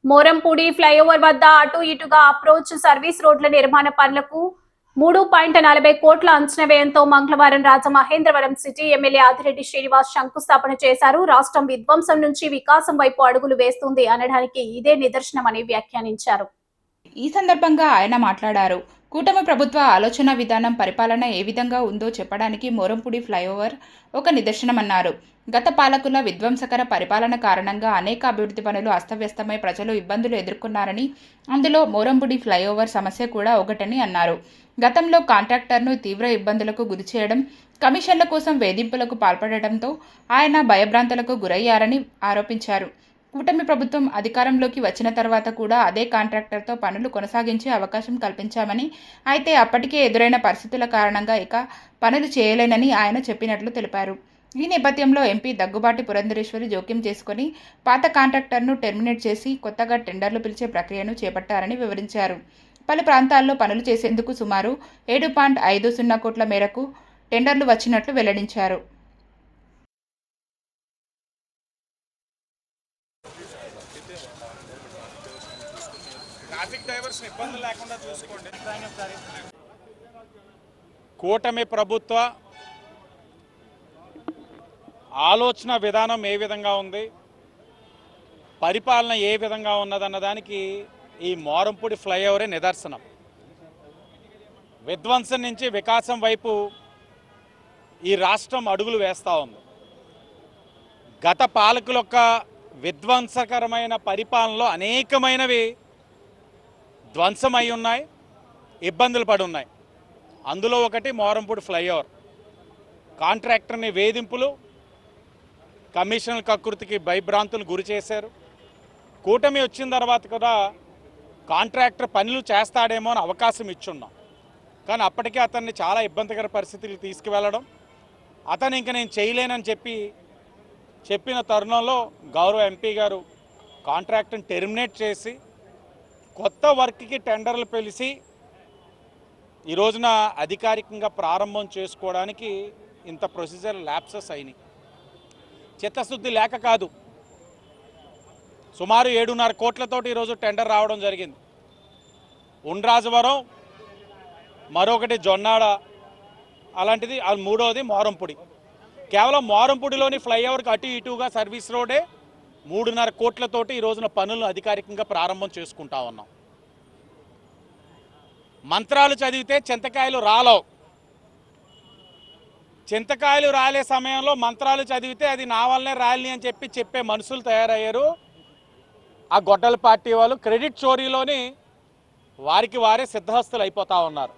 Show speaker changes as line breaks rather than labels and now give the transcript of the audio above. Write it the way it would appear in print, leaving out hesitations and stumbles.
Morampudi flyover వద్ద అటు ఇటుగా అప్రోచ్ సర్వీస్ రోడ్ల నిర్మాణ పనులకు 3.40 కోట్ల అంచనా వ్యయంతో మంగళవారం రాజమహేంద్రవరం సిటీ ఎమ్మెల్యే ఆదిరెడ్డి శ్రీనివాస్ శంకుస్థాపన చేశారు. రాష్ట్రం విధ్వంసం నుంచి వికాసం వైపు అడుగులు వేస్తుంది అనడానికి ఇదే నిదర్శనమని వ్యాఖ్యానించారు.
ఈ సందర్భంగా ఆయన మాట్లాడారు. కూటమి ప్రభుత్వ ఆలోచన విధానం, పరిపాలన ఏ విధంగా ఉందో చెప్పడానికి మోరంపూడి ఫ్లైఓవర్ ఒక నిదర్శనమన్నారు. గత పాలకుల విధ్వంసకర పరిపాలన కారణంగా అనేక అభివృద్ధి పనులు అస్తవ్యస్తమై ప్రజలు ఇబ్బందులు ఎదుర్కొన్నారని, అందులో మోరంపూడి ఫ్లైఓవర్ సమస్య కూడా ఒకటని అన్నారు. గతంలో కాంట్రాక్టర్ను తీవ్ర ఇబ్బందులకు గురిచేయడం, కమిషన్ల కోసం వేధింపులకు పాల్పడటంతో ఆయన భయభ్రాంతులకు గురయ్యారని ఆరోపించారు. కూటమి ప్రభుత్వం అధికారంలోకి వచ్చిన తర్వాత కూడా అదే కాంట్రాక్టర్తో పనులు కొనసాగించే అవకాశం కల్పించామని, అయితే అప్పటికే ఎదురైన పరిస్థితుల కారణంగా ఇక పనులు చేయలేనని ఆయన చెప్పినట్లు తెలిపారు. ఈ నేపథ్యంలో ఎంపీ దగ్గుబాటి పురంధరేశ్వరి జోక్యం చేసుకుని పాత కాంట్రాక్టర్ను టెర్మినేట్ చేసి కొత్తగా టెండర్లు పిలిచే ప్రక్రియను చేపట్టారని వివరించారు. పలు ప్రాంతాల్లో పనులు చేసేందుకు సుమారు 7.50 కోట్ల మేరకు టెండర్లు వచ్చినట్లు వెల్లడించారు.
కూటమి ప్రభుత్వ ఆలోచన విధానం ఏ విధంగా ఉంది, పరిపాలన ఏ విధంగా ఉన్నదన్నదానికి ఈ మోరంపూడి ఫ్లైఓవరే నిదర్శనం. విధ్వంసం నుంచి వికాసం వైపు ఈ రాష్ట్రం అడుగులు వేస్తూ ఉంది. గత పాలకుల యొక్క విధ్వంసకరమైన పరిపాలనలో అనేకమైనవి ధ్వంసమై ఉన్నాయి, ఇబ్బందులు పడి ఉన్నాయి. అందులో ఒకటి మోరంపూడి ఫ్లైఓవర్. కాంట్రాక్టర్ని వేధింపులు, కమిషన్ల కకృతికి భయభ్రాంతులు గురి చేశారు. కూటమి వచ్చిన తర్వాత కూడా కాంట్రాక్టర్ పనులు చేస్తాడేమో అని అవకాశం ఇచ్చున్నాం, కానీ అప్పటికే అతన్ని చాలా ఇబ్బందికర పరిస్థితులకు తీసుకువెళ్ళడం, అతను ఇంక నేను చేయలేనని చెప్పిన తరుణంలో గౌరవ ఎంపీ గారు కాంట్రాక్టర్ని టెర్మినేట్ చేసి కొత్త వర్క్కి టెండర్లు పిలిచి ఈ రోజున అధికారికంగా ప్రారంభం చేసుకోవడానికి ఇంత ప్రొసీజర్ ల్యాప్సెస్ అయినాయి. చిత్తశుద్ధి లేక కాదు, సుమారు 7.5 కోట్లతోటి ఈరోజు టెండర్ రావడం జరిగింది. ఉండ్రాజవరం, మరొకటి జొన్నాడ, అలాంటిది మూడోది మోరంపూడి. కేవలం మోరంపూడిలోని ఫ్లైఓవర్కి అటు ఇటుగా సర్వీస్ రోడే 3.5 కోట్లతోటి ఈ రోజున పనులను అధికారికంగా ప్రారంభం చేసుకుంటా ఉన్నాం. మంత్రాలు చదివితే చింతకాయలు రాలవు. చింతకాయలు రాలే సమయంలో మంత్రాలు చదివితే అది నా వల్లనే రాలి అని చెప్పే మనుషులు తయారయ్యారు. ఆ గొడ్డల పార్టీ వాళ్ళు క్రెడిట్ చోరీలోని వారికి వారే సిద్ధహస్తులు అయిపోతూ ఉన్నారు.